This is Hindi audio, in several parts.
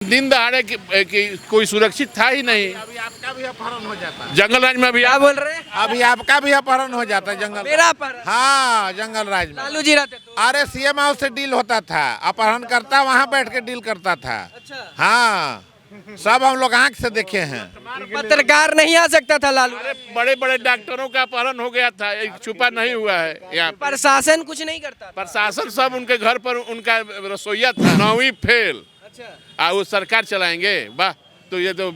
दिन दहाड़े की कोई सुरक्षित था ही नहीं। अभी आपका भी अपहरण हो जाता है। जंगल राज में अभी क्या बोल रहे हैं? अभी आपका भी अपहरण हो जाता है जंगल। मेरा अपहरण? हाँ, जंगल राज में। लालू जी रहते तो। अरे सीएम हाउस से डील होता था, अपहरण करता वहाँ बैठ के डील करता था। अच्छा। हाँ, सब हम लोग आँख से देखे हैं। पत्रकार नहीं आ सकता था लालू? अरे बड़े बड़े डॉक्टरों का अपहरण हो गया था, एक छुपा नहीं हुआ है यहाँ पर। प्रशासन कुछ नहीं करता था? प्रशासन सब उनके घर पर उनका रसोईया था। 9वीं फेल। अच्छा। वो सरकार चलाएंगे, वाह। तो ये तो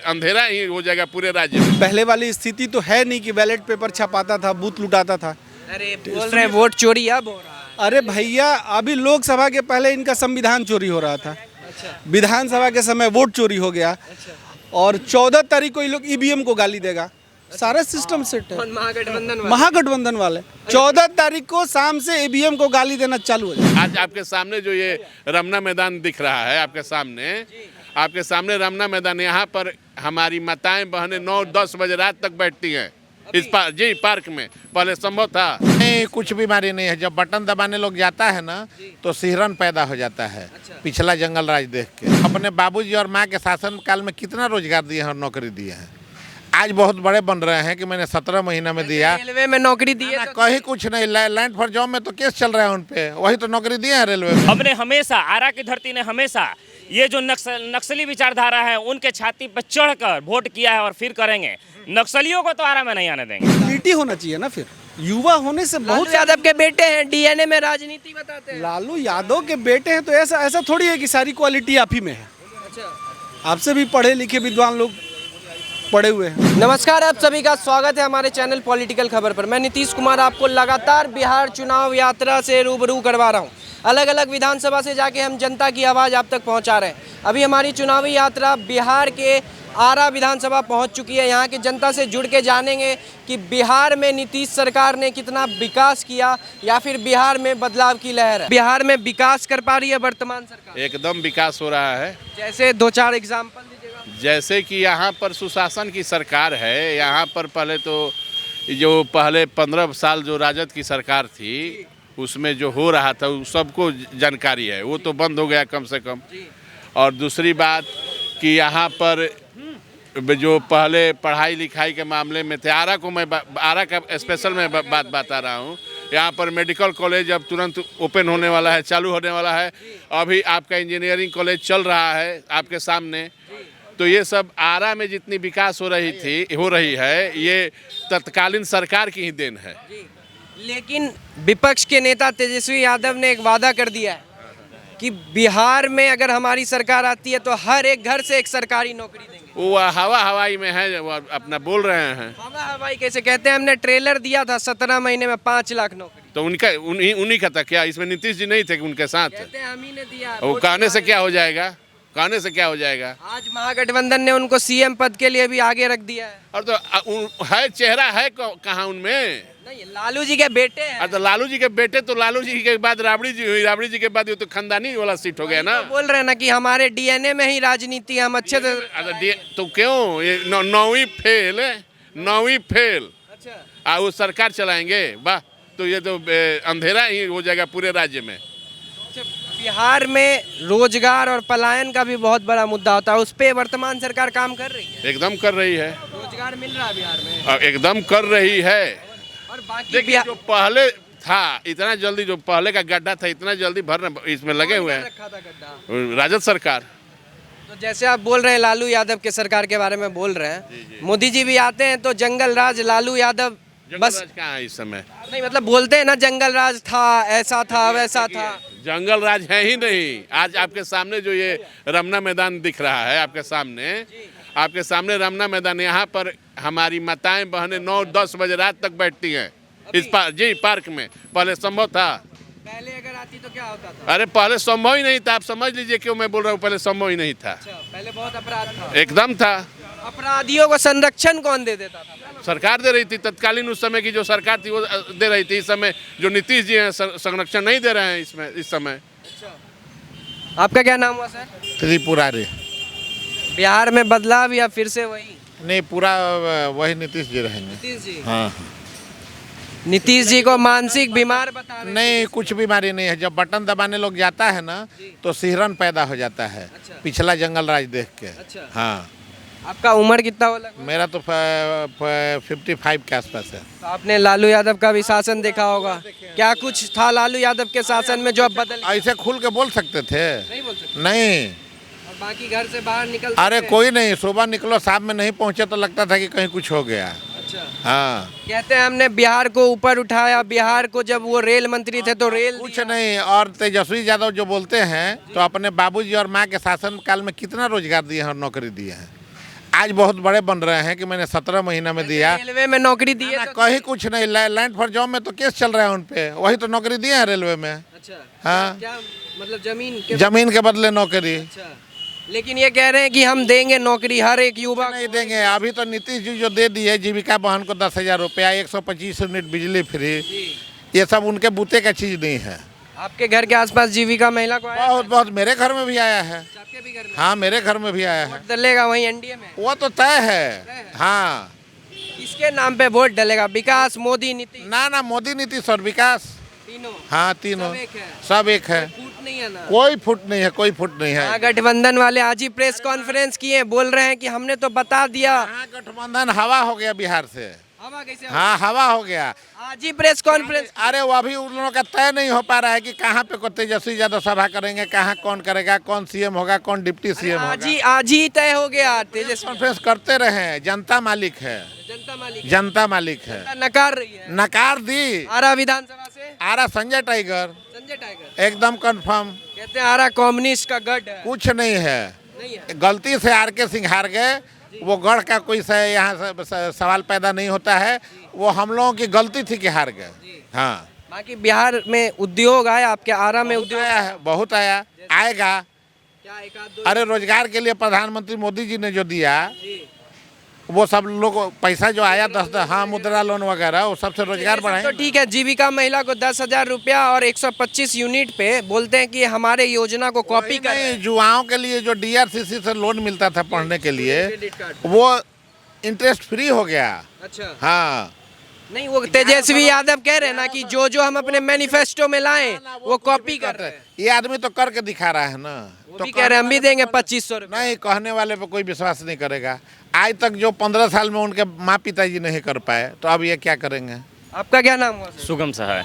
अंधेरा ही हो जाएगा पूरे राज्य में। पहले वाली स्थिति तो है नहीं कि बैलेट पेपर छपाता था, बूथ लुटाता था। अरे बोल रहे हैं वोट चोरी अब हो रहा है। अरे भैया, अभी लोकसभा के पहले इनका संविधान चोरी हो रहा था। अच्छा। विधानसभा के समय वोट चोरी हो गया। और 14 तारीख को ये लोग ईवीएम को गाली देगा। सारा सिस्टम सेट है। कौन? महागठबंधन वाले? महागठबंधन वाले 14 तारीख को शाम से ईवीएम को गाली देना चालू हो जाए। आज आपके सामने जो ये रमना मैदान दिख रहा है, आपके सामने रमना मैदान, यहाँ पर हमारी माताएं बहनें 9-10 बजे रात तक बैठती हैं इस पार्क में। पहले संभव था? नहीं, कुछ बीमारी नहीं है। जब बटन दबाने लोग जाता है ना तो सिहरन पैदा हो जाता है। पिछला जंगल राज देख के अपने बाबूजी और माँ के शासन काल में कितना रोजगार दिए हैं और नौकरी दिए हैं। आज बहुत बड़े बन रहे हैं कि मैंने 17 महीना में दिया। रेलवे में नौकरी दी है ना, तो कहीं कुछ नहीं। लैंड फॉर जॉब में तो केस चल रहा है उन पे, वही तो नौकरी दिए हैं रेलवे में। हमने हमेशा, आरा की धरती ने हमेशा ये जो नक्सली विचारधारा है उनके छाती पर चढ़कर वोट किया है और फिर करेंगे। नक्सलियों को तो आरा में नहीं आने देंगे। क्वालिटी होना चाहिए ना। फिर युवा होने से बहुत बहुत यादव के बेटे हैं, डीएनए में राजनीति बताते हैं। लालू यादव के बेटे हैं तो ऐसा थोड़ी है कि सारी क्वालिटी आप ही में है। अच्छा। आपसे भी पढ़े लिखे विद्वान लोग पढ़े हुए हैं। नमस्कार, आप सभी का स्वागत है हमारे चैनल पॉलिटिकल खबर पर। मैं नीतीश कुमार आपको लगातार बिहार चुनाव यात्रा से रूबरू करवा रहा हूं। अलग अलग विधानसभा से जाके हम जनता की आवाज़ आप तक पहुंचा रहे हैं। अभी हमारी चुनावी यात्रा बिहार के आरा विधानसभा पहुंच चुकी है। यहाँ की जनता से जुड़ के जानेंगे कि बिहार में नीतीश सरकार ने कितना विकास किया या फिर बिहार में बदलाव की लहर है। बिहार में विकास कर पा रही है वर्तमान सरकार? एकदम विकास हो रहा है। जैसे 2-4 एग्जाम्पल दीजिएगा। जैसे कि यहाँ पर सुशासन की सरकार है। यहाँ पर पहले तो जो पहले 15 साल जो राजद की सरकार थी उसमें जो हो रहा था सबको जानकारी है, वो तो बंद हो गया कम से कम। और दूसरी बात कि यहाँ पर जो पहले पढ़ाई लिखाई के मामले में थे, आरा का स्पेशल में बात बता रहा हूँ। यहाँ पर मेडिकल कॉलेज अब तुरंत ओपन होने वाला है, चालू होने वाला है। अभी आपका इंजीनियरिंग कॉलेज चल रहा है आपके सामने। तो ये सब आरा में जितनी विकास हो रही है ये तत्कालीन सरकार की ही देन है। लेकिन विपक्ष के नेता तेजस्वी यादव ने एक वादा कर दिया है कि बिहार में अगर हमारी सरकार आती है तो हर एक घर से एक सरकारी नौकरी देंगे। वो हवाई में है, वो अपना बोल रहे हैं। हवाई कैसे कहते हैं? हमने ट्रेलर दिया था 17 महीने में 5 लाख नौकरी। तो उन्हीं का था क्या? इसमें नीतीश जी नहीं थे कि उनके साथ? कहते हैं हम ही ने दिया। वो कहने से क्या हो जाएगा? कहने से क्या हो जाएगा? आज महागठबंधन ने उनको सीएम पद के लिए भी आगे रख दिया है। और तो है, चेहरा है कहाँ उनमें? नहीं, लालू जी के बेटे हैं। तो लालू जी के बेटे, तो लालू जी के बाद राबड़ी जी हुई, राबड़ी जी के बाद ये तो खानदानी वाला सीट हो गया ना। तो बोल रहे हैं ना कि हमारे डीएनए में ही राजनीति, हम अच्छे तो क्यों ये 9वीं फेल। अच्छा। वो सरकार चलाएंगे, वाह। तो ये तो अंधेरा ही हो जाएगा पूरे राज्य में। बिहार में रोजगार और पलायन का भी बहुत बड़ा मुद्दा होता है, उस पे वर्तमान सरकार काम कर रही है? एकदम कर रही है। रोजगार मिल रहा है बिहार में? एकदम कर रही है। और बाकी देखिए जो पहले था, इतना जल्दी जो पहले का गड्ढा था इतना जल्दी भरना इसमें लगे हुए हैं रखा था गड्ढा? राजद सरकार। तो जैसे आप बोल रहे हैं लालू यादव के सरकार के बारे में बोल रहे हैं, मोदी जी भी आते हैं तो जंगल राज लालू यादव बस कहाँ है इस समय? नहीं, मतलब बोलते हैं ना जंगल राज था, ऐसा था, वैसा था। जंगल राज है ही नहीं। आज आपके सामने जो ये रमना मैदान दिख रहा है आपके सामने रमना मैदान, यहाँ पर हमारी माताएं बहनें 9-10 बजे रात तक बैठती हैं इस पार्क में। पहले संभव था? पहले अगर आती तो क्या होता था? अरे पहले संभव ही नहीं था। आप समझ लीजिए क्यों मैं बोल रहा हूँ पहले संभव ही नहीं था। अच्छा, पहले बहुत अपराध था। एकदम था। अपराधियों को संरक्षण कौन दे देता था? सरकार दे रही थी। तत्कालीन उस समय की जो सरकार थी वो दे रही थी। इस समय जो नीतीश जी हैं संरक्षण नहीं दे रहे हैं इसमें इस समय। अच्छा। आपका क्या नाम हुआ सर? त्रिपुरारी। बिहार में बदलाव या फिर से वही? नहीं, पूरा वही नीतीश जी रहेंगे। नीतीश जी। हाँ। नीतीश जी को मानसिक बीमार बता रहे हैं। नहीं, कुछ बीमारी नहीं है। जब बटन दबाने लोग जाता है ना तो सिहरन पैदा हो जाता है। अच्छा। पिछला जंगल राज देख के। अच्छा। हाँ, आपका उम्र कितना हो लगभग? मेरा तो 55 के आसपास है। तो आपने लालू यादव का भी शासन देखा होगा, क्या कुछ था लालू यादव के शासन में जो अब बदल गया? ऐसे खुल के बोल सकते थे? नहीं बोल सकते। नहीं। और बाकी घर से बाहर निकल अरे सकते हैं? कोई नहीं, सुबह निकलो, शाम में नहीं पहुंचे तो लगता था कि कहीं कुछ हो गया। अच्छा। हाँ, कहते हैं हमने बिहार को ऊपर उठाया, बिहार को जब वो रेल मंत्री थे तो रेल कुछ दिया। नहीं। और तेजस्वी यादव जो बोलते हैं तो अपने बाबूजी और माँ के शासन काल में कितना रोजगार दिए हैं और नौकरी दिए हैं। आज बहुत बड़े बन रहे हैं कि मैंने 17 महीना में दिया। रेलवे में नौकरी दी है ना, तो कहीं कुछ नहीं। लैंड फॉर जॉब में तो केस चल रहा है उन पे, वही तो नौकरी दिए हैं रेलवे में। अच्छा। हाँ, क्या मतलब जमीन के? जमीन के बदले नौकरी अच्छा। लेकिन ये कह रहे हैं कि हम देंगे नौकरी हर एक युवा नहीं को। देंगे। अभी तो नीतीश जी जो दे दिए जीविका बहन को 10,000 रुपया, 125 यूनिट बिजली फ्री, जी। ये सब उनके बूते का चीज नहीं है। आपके घर के आसपास जीविका महिला को आया? बहुत बहुत मेरे घर में भी आया है। अच्छा, आपके भी घर में? हाँ, मेरे घर में भी आया है। वोट डलेगा वहीं एनडीए में? वो तो तय है। हाँ, किसके नाम पे वोट डलेगा? विकास, मोदी, नीतीश? ना, मोदी, नीतीश और विकास। तीनों? हाँ, तीनों सब एक है? सब एक है। फूट नहीं है ना? कोई फुट नहीं है, कोई फुट नहीं है। गठबंधन वाले आज ही प्रेस कॉन्फ्रेंस किए, बोल रहे हैं कि हमने तो बता दिया। हाँ, गठबंधन हवा हो गया बिहार से। हवा कैसे? हाँ, हवा हो गया। आज ही प्रेस कॉन्फ्रेंस। अरे वो अभी उन लोगों का तय नहीं हो पा रहा है कि कहाँ पे को तेजस्वी यादव सभा करेंगे, कहाँ कौन करेगा, कौन सीएम होगा, कौन डिप्टी सीएम होगा। आज ही तय हो गया। तेजस्वी कॉन्फ्रेंस करते रहे। जनता मालिक है। जनता मालिक जनता मालिक है। नकार रही है। नकार दी। आरा विधानसभा से आरा संजय टाइगर संजय टाइगर एकदम कंफर्म। कहते हैं आरा कम्युनिस्ट का गढ़ है। कुछ नहीं है। नहीं है। गलती से आर.के. सिंह हार गए। वो गढ़ का कोई यहाँ से सवाल पैदा नहीं होता है। वो हम लोगों की गलती थी कि हार गए। हाँ, बाकी बिहार में उद्योग आया, आपके आरा में उद्योग आया है, बहुत आया, आएगा। क्या एक आध दो? अरे रोजगार के लिए प्रधानमंत्री मोदी जी ने जो दिया, जी। वो सब लोग पैसा जो आया 10, हाँ, मुद्रा लोन वगैरह, वो सबसे रोजगार तो बढ़ाए। ठीक है, जीविका महिला को 10,000 रुपया और 125 यूनिट पे बोलते हैं कि हमारे योजना को कॉपी कर रहे हैं। युवाओं के लिए जो DRCC से लोन मिलता था पढ़ने के लिए, क्रेडिट कार्ड। वो इंटरेस्ट फ्री हो गया। अच्छा। हाँ, नहीं, वो तेजस्वी यादव कह रहे हैं ना कि जो हम अपने मैनिफेस्टो में लाएं वो कॉपी कर रहे हैं। ये आदमी तो करके दिखा रहा है ना। वो तो भी कह रहे हैं हम भी देंगे 2500 रुपये। नहीं, कहने वाले पे कोई विश्वास नहीं करेगा। आज तक जो 15 साल में उनके माँ पिताजी नहीं कर पाए, तो अब ये क्या करेंगे। आपका क्या नाम हुआ सर? सुगम सहाय।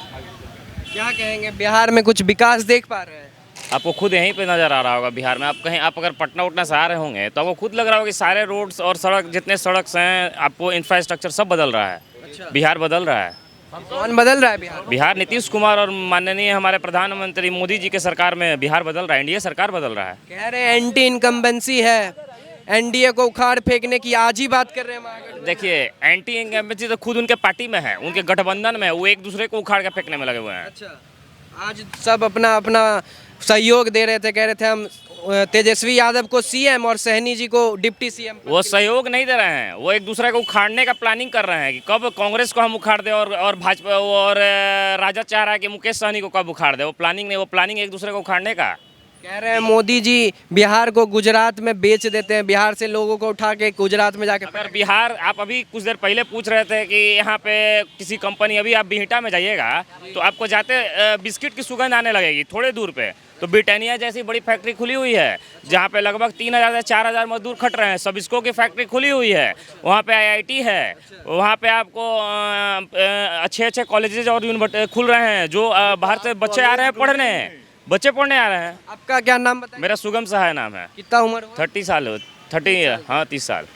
क्या कहेंगे, बिहार में कुछ विकास देख पा रहे हैं? आपको खुद यहीं पे नज़र आ रहा होगा बिहार में। आप अगर पटना उटना से आ रहे होंगे तो आपको खुद लग रहा होगा कि सारे रोड्स और सड़क, जितने सड़क हैं, आपको इंफ्रास्ट्रक्चर सब बदल रहा है। अच्छा। बिहार बदल रहा है। कौन बदल रहा है बिहार? बिहार नीतीश कुमार और माननीय हमारे प्रधानमंत्री मोदी जी के सरकार में बिहार बदल रहा है। एनडीए सरकार बदल रहा है। कह रहे हैं एंटी इनकम्बेंसी है, एनडीए को उखाड़ फेंकने की आज ही बात कर रहे हैं महागठबंधन। देखिए, एंटी इनकम्बेंसी तो खुद उनके पार्टी में है, उनके गठबंधन में है। वो एक दूसरे को उखाड़ के फेंकने में लगे हुए हैं। अच्छा, आज सब अपना अपना सहयोग दे रहे थे, कह रहे थे हम तेजस्वी यादव को सीएम और सहनी जी को डिप्टी सीएम। वो सहयोग नहीं दे रहे हैं, वो एक दूसरे को उखाड़ने का प्लानिंग कर रहे हैं कि कब कांग्रेस को हम उखाड़ दें और भाजपा और राजद चाह रहा है कि मुकेश सहनी को कब उखाड़ दे। वो प्लानिंग नहीं, वो प्लानिंग एक दूसरे को उखाड़ने का। कह रहे हैं मोदी जी बिहार को गुजरात में बेच देते हैं, बिहार से लोगों को उठा के गुजरात में जाके। अगर बिहार, आप अभी कुछ देर पहले पूछ रहे थे कि यहाँ पे किसी कंपनी, अभी आप बिहटा में जाइएगा तो आपको जाते बिस्किट की सुगंध आने लगेगी थोड़े दूर पे। तो ब्रिटानिया जैसी बड़ी फैक्ट्री खुली हुई है जहाँ पे लगभग 3,000 से 4,000 मजदूर खट रहे हैं। सबिस्को की फैक्ट्री खुली हुई है, वहाँ पे IIT है, वहाँ पे आपको अच्छे अच्छे कॉलेजेज और यूनिवर्सिटी खुल रहे हैं जो बाहर से बच्चे आ रहे हैं पढ़ने, बच्चे पढ़ने आ रहे हैं। आपका क्या नाम बताइए? मेरा सुगम सहाय नाम है। कितना उम्र हुआ? 30 साल हो 30 हाँ 30 साल।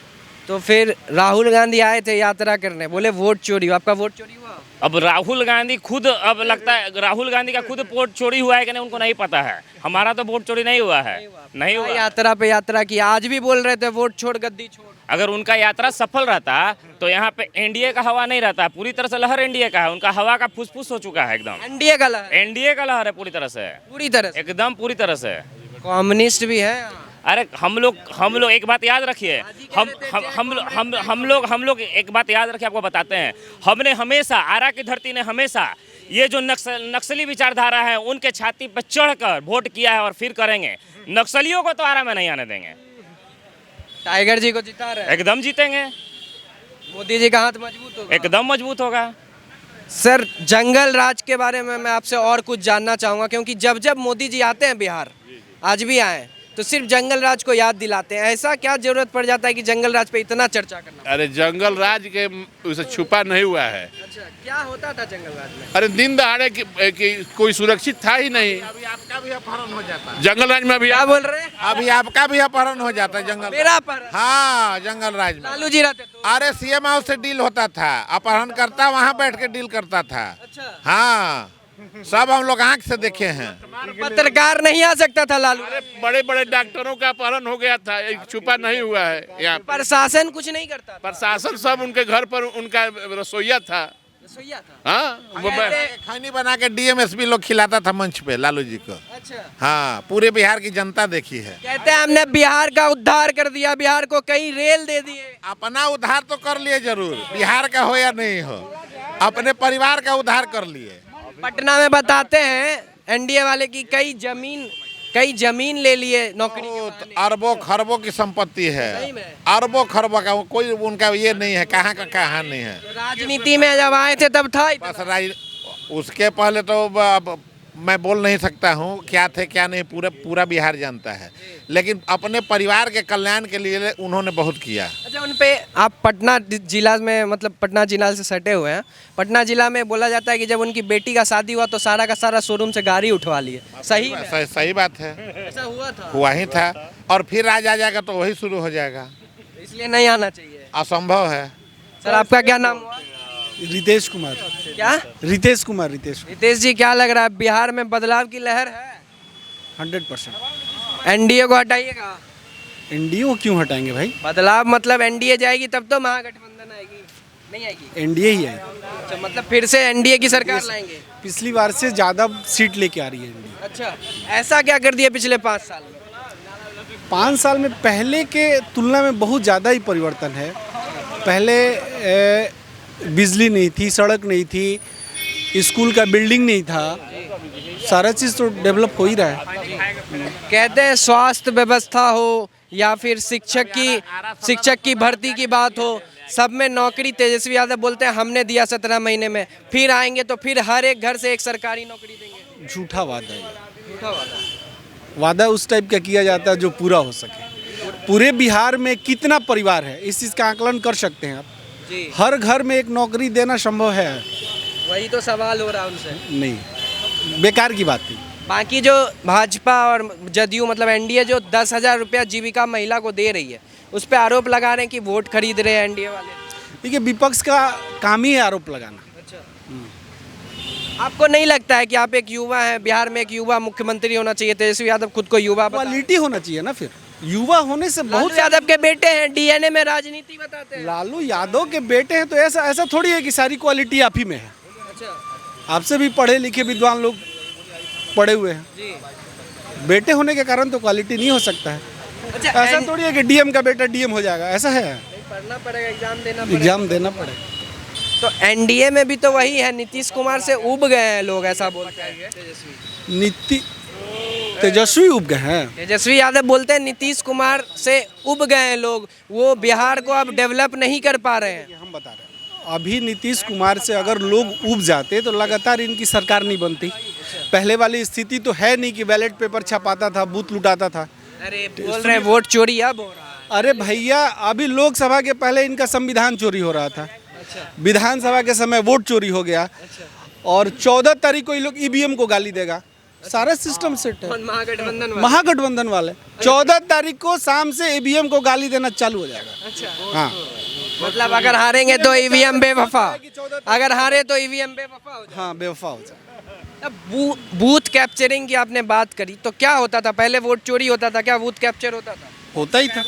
तो फिर राहुल गांधी आए थे यात्रा करने, बोले वोट चोरी हुआ। आपका वोट चोरी हुआ? अब राहुल गांधी खुद, अब लगता है राहुल गांधी का खुद वोट चोरी हुआ है कि नहीं उनको नहीं पता है। हमारा तो वोट चोरी नहीं हुआ है, नहीं हुआ। यात्रा पे यात्रा की, आज भी बोल रहे थे वोट छोड़ गद्दी छोड़। अगर उनका यात्रा सफल रहता तो यहाँ पे एनडीए का हवा नहीं रहता। पूरी तरह से लहर एनडीए का है, उनका हवा का फुसफुस हो चुका है एकदम। एनडीए का लहर? एनडीए का लहर है पूरी तरह से, पूरी तरह से एकदम पूरी तरह से। कम्युनिस्ट भी है। अरे हम लोग एक बात याद रखिए, हम लोग एक बात याद रखिए, आपको बताते हैं। हमने हमेशा, आरा की धरती ने हमेशा ये जो नक्सली विचारधारा है उनके छाती पर चढ़कर वोट किया है और फिर करेंगे। नक्सलियों को तो आरा में नहीं आने देंगे। टाइगर जी को जिता रहे हैं। एकदम जीतेंगे, मोदी जी का हाथ मजबूत होगा। एकदम मजबूत होगा। सर जंगल राज के बारे में मैं आपसे और कुछ जानना चाहूँगा, क्योंकि जब जब मोदी जी आते हैं बिहार, आज भी आए, तो सिर्फ जंगल राज को याद दिलाते हैं। ऐसा क्या जरूरत पड़ जाता है कि जंगल राज पे इतना चर्चा करना? अरे जंगल राज के उसे छुपा नहीं हुआ है। अच्छा, क्या होता था जंगल राज में? अरे दिन दहाड़े की कोई सुरक्षित था ही नहीं। अभी आपका भी अपहरण हो जाता है। जंगल राज में अभी क्या बोल रहे हैं? अभी आपका भी अपहरण हो जाता है जंगल। मेरा पर हाँ, जंगल राज में। लालू जी रहते तो। अरे सीएम हाउस से डील होता था, अपहरण करता वहाँ बैठ के डील करता था। अच्छा, हाँ, सब हम लोग आंख से देखे हैं। पत्रकार नहीं आ सकता था लालू? अरे बड़े बड़े डॉक्टरों का अपहरण हो गया था, एक छुपा नहीं हुआ है यहाँ पर। प्रशासन कुछ नहीं करता था? प्रशासन सब उनके घर पर उनका रसोईया था। रसोईया था? हाँ खैनी बना के डीएमएसपी लोग खिलाता था मंच पे लालू जी को। अच्छा, हाँ, पूरे बिहार की जनता देखी है। कहते हैं हमने बिहार का उद्धार कर दिया, बिहार को कई रेल दे दिए। अपना उद्धार तो कर लिए जरूर, बिहार का हो या नहीं हो, अपने परिवार का उद्धार कर लिए। पटना में बताते हैं एनडीए वाले की कई जमीन ले लिए नौकरी के बहुत बहाने। अरबों खरबों की संपत्ति है, सही में? अरबों खरबों का कोई उनका ये नहीं है, कहाँ का कहाँ नहीं है। राजनीति में जब आए थे तब था इतना। बस उसके पहले तो अब मैं बोल नहीं सकता हूँ क्या थे क्या नहीं, पूरा बिहार जानता है, लेकिन अपने परिवार के कल्याण के लिए उन्होंने बहुत किया। अच्छा, उन पे आप पटना जिला में, मतलब पटना जिला से सटे हुए हैं, पटना जिला में बोला जाता है कि जब उनकी बेटी का शादी हुआ तो सारा का सारा शोरूम से गाड़ी उठवा लिए। सही में? सही बात है, ऐसा हुआ था? हुआ ही था, और फिर आज आ जाएगा तो वही शुरू हो जाएगा, इसलिए नहीं आना चाहिए। असंभव है। सर आपका क्या नाम हुआ? रितेश कुमार। क्या? रितेश कुमार। रितेश रितेश जी, क्या लग रहा है बिहार में बदलाव की लहर है? 100%। एनडीए को हटाइएगा? एनडीए को क्यों हटाएंगे भाई? बदलाव मतलब एनडीए जाएगी तब तो महागठबंधन आएगी, नहीं आएगी? एनडीए ही है। अच्छा, मतलब फिर से एनडीए की सरकार लाएंगे? पिछली बार से ज़्यादा सीट लेके आ रही है एनडीए। अच्छा, ऐसा क्या कर दिया पिछले 5 साल में? 5 साल में पहले के तुलना में बहुत ज़्यादा ही परिवर्तन है। पहले बिजली नहीं थी, सड़क नहीं थी, स्कूल का बिल्डिंग नहीं था, सारा चीज़ तो डेवलप हो ही रहा है। कहते हैं स्वास्थ्य व्यवस्था हो या फिर शिक्षक की भर्ती की बात हो, सब में नौकरी तेजस्वी यादव बोलते हैं हमने दिया 17 महीने में, फिर आएंगे तो फिर हर एक घर से एक सरकारी नौकरी देंगे। झूठा वादा है। झूठा वादा। वादा उस टाइप का किया जाता है जो पूरा हो सके। पूरे बिहार में कितना परिवार है इस चीज़ का आकलन कर सकते हैं आप। जी, हर घर में एक नौकरी देना संभव है? वही तो सवाल हो रहा है उनसे। नहीं, बेकार की बात थी। बाकी जो भाजपा और जदयू मतलब एनडीए जो 10,000 रुपया जीविका महिला को दे रही है, उस पर आरोप लगा रहे हैं कि वोट खरीद रहे हैं एनडीए वाले। देखिए, विपक्ष का काम ही है आरोप लगाना। आपको नहीं लगता है कि आप एक युवा हैं, बिहार में एक युवा मुख्यमंत्री होना चाहिए? तेजस्वी यादव खुद को युवा बताते हैं। क्वालिटी होना चाहिए ना, फिर युवा होने से बहुत बहुत यादव के बेटे हैं, डीएनए में राजनीति बताते हैं। लालू यादव के बेटे हैं तो ऐसा थोड़ी है कि सारी क्वालिटी आप ही में है। अच्छा आपसे भी पढ़े लिखे विद्वान लोग पढ़े हुए हैं। जी। बेटे होने के कारण तो क्वालिटी नहीं हो सकता है। अच्छा, ऐसा थोड़ी है कि डीएम का बेटा डीएम हो जाएगा, ऐसा है? पढ़ना पड़ेगा, एग्जाम देना पड़ेगा। एग्जाम देना पड़ेगा। तो एनडीए में भी तो वही है, नीतीश कुमार से उब गए हैं लोग, ऐसा बोलते हैं तेजस्वी। तेजस्वी उब गए हैं। तेजस्वी यादव बोलते हैं नीतीश कुमार से उब गए हैं लोग, वो बिहार को अब डेवलप नहीं कर पा रहे हैं। हम बता रहे हैं, अभी नीतीश कुमार से अगर लोग उब जाते तो लगातार इनकी सरकार नहीं बनती। पहले वाली स्थिति तो है नहीं कि बैलेट पेपर छपाता था, बूथ लुटाता था। अरे बोल रहे हैं वोट चोरी अब हो रहा है। अरे भैया, अभी लोकसभा के पहले इनका संविधान चोरी हो रहा था, विधानसभा के समय वोट चोरी हो गया, और 14 तारीख को ये लोग ईवीएम को गाली देगा। सारा सिस्टम सेट है। महागठबंधन वाले 14 तारीख को शाम से ईवीएम को गाली देना चालू हो जाएगा। अच्छा, हाँ, मतलब अगर हारेंगे तो ईवीएम बेवफा, अगर हारे तो ईवीएम बेवफा हो जाए। हाँ, बेवफा हो जाए। अब बूथ कैप्चरिंग की आपने बात करी, तो क्या होता था पहले? वोट चोरी होता था, क्या बूथ कैप्चर होता था? होता ही था,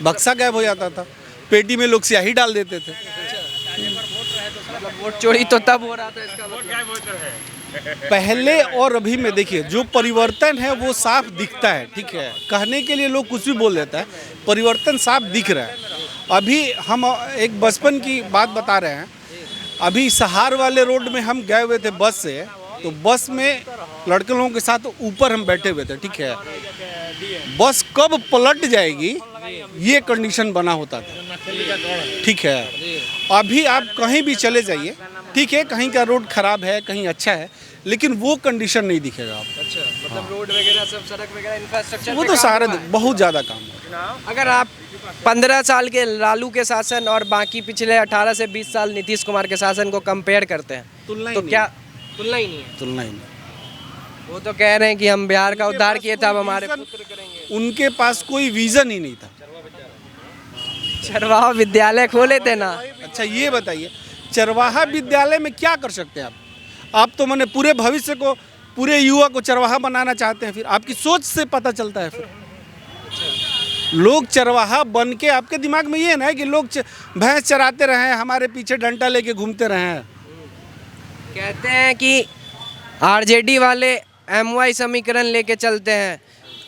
बक्सा गायब हो जाता था, पेटी में लोग स्याही डाल देते थे। मतलब वोट चोरी तो तब हो रहा था, इसका मतलब पहले और अभी में देखिए जो परिवर्तन है वो साफ दिखता है। ठीक है, कहने के लिए लोग कुछ भी बोल देता है, परिवर्तन साफ दिख रहा है। अभी हम एक बचपन की बात बता रहे हैं। अभी सहार वाले रोड में हम गए हुए थे बस से, तो बस में लड़के लोगों के साथ ऊपर हम बैठे हुए थे। ठीक है, बस कब पलट जाएगी ये कंडीशन बना होता था। ठीक है, अभी आप कहीं भी चले जाइए, ठीक है, कहीं का रोड खराब है, कहीं अच्छा है, लेकिन वो कंडीशन नहीं दिखेगा आपको। अच्छा, मतलब रोड वगैरह सब, सड़क वगैरह, इंफ्रास्ट्रक्चर वो तो सारे बहुत ज़्यादा काम है। अगर आप 15 साल के लालू के शासन और बाकी पिछले 18 से 20 साल नीतीश कुमार के शासन को कंपेयर करते हैं तुलना ही तो नहीं क्या तुलना ही नहीं है? तुलना ही नहीं। वो तो कह रहे हैं कि हम बिहार का उद्धार किए थे, अब हमारे पुत्र करेंगे। उनके पास कोई विजन ही नहीं था। चरवाहा विद्यालय खोले थे ना। अच्छा ये बताइए, चरवाहा विद्यालय में क्या कर सकते हैं आप तो मैंने पूरे भविष्य को, पूरे युवा को चरवाहा बनाना चाहते हैं। फिर आपकी सोच से पता चलता है। फिर लोग चरवाहा बन के, आपके दिमाग में ये है ना कि लोग भैंस चराते रहे, हमारे पीछे डंडा लेके घूमते रहे। कहते हैं कि आरजेडी वाले एमवाई समीकरण लेके चलते हैं,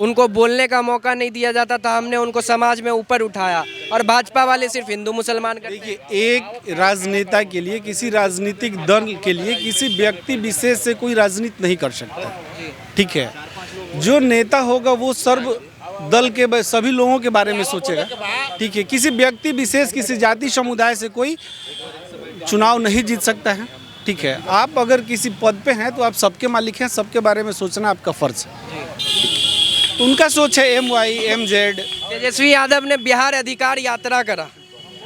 उनको बोलने का मौका नहीं दिया जाता था, हमने उनको समाज में ऊपर उठाया, और भाजपा वाले सिर्फ हिंदू मुसलमान करते हैं। देखिए, एक राजनेता के लिए, किसी राजनीतिक दल के लिए, किसी व्यक्ति विशेष से कोई राजनीति नहीं कर सकता, ठीक है। जो नेता होगा वो सर्व दल के सभी लोगों के बारे में सोचेगा, ठीक है। किसी व्यक्ति विशेष, किसी जाति समुदाय से कोई चुनाव नहीं जीत सकता है, ठीक है। आप अगर किसी पद पे हैं तो आप सबके मालिक हैं, सबके बारे में सोचना आपका फर्ज है। तो उनका सोच है MY MZ। तेजस्वी यादव ने बिहार अधिकार यात्रा करा,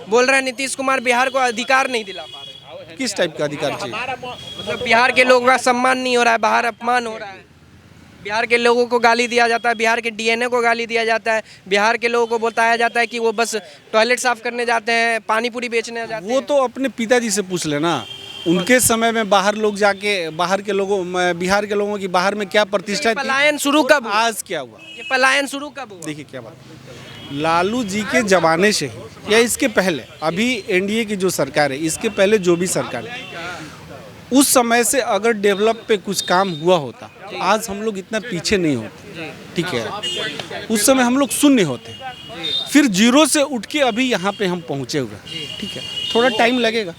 बोल रहे हैं नीतीश कुमार बिहार को अधिकार नहीं दिला पा रहे। किस टाइप का अधिकार चाहिए? मतलब बिहार के लोगों का सम्मान नहीं हो रहा है, बाहर अपमान हो रहा है, बिहार के लोगों को गाली दिया जाता है, बिहार के DNA को गाली दिया जाता है, बिहार के लोगों को बताया जाता है कि वो बस टॉयलेट साफ करने जाते हैं, पानी पूरी बेचने जाते हैं। वो तो अपने पिताजी से पूछ लेना। उनके समय में बाहर लोग जाके, बाहर के लोगों, बिहार के लोगों की बाहर में क्या प्रतिष्ठा थी, पलायन शुरू कब हुआ? आज क्या हुआ? ये पलायन शुरू कब हुआ? देखिए क्या बात, लालू जी के जमाने से ही या इसके पहले, अभी NDA की जो सरकार है, इसके पहले जो भी सरकार है, उस समय से अगर डेवलप पे कुछ काम हुआ होता, आज हम लोग इतना पीछे नहीं होते, ठीक है। उस समय हम लोग शून्य होते, फिर जीरो से उठ के अभी यहाँ पे हम पहुँचे हुए, ठीक है। थोड़ा टाइम लगेगा।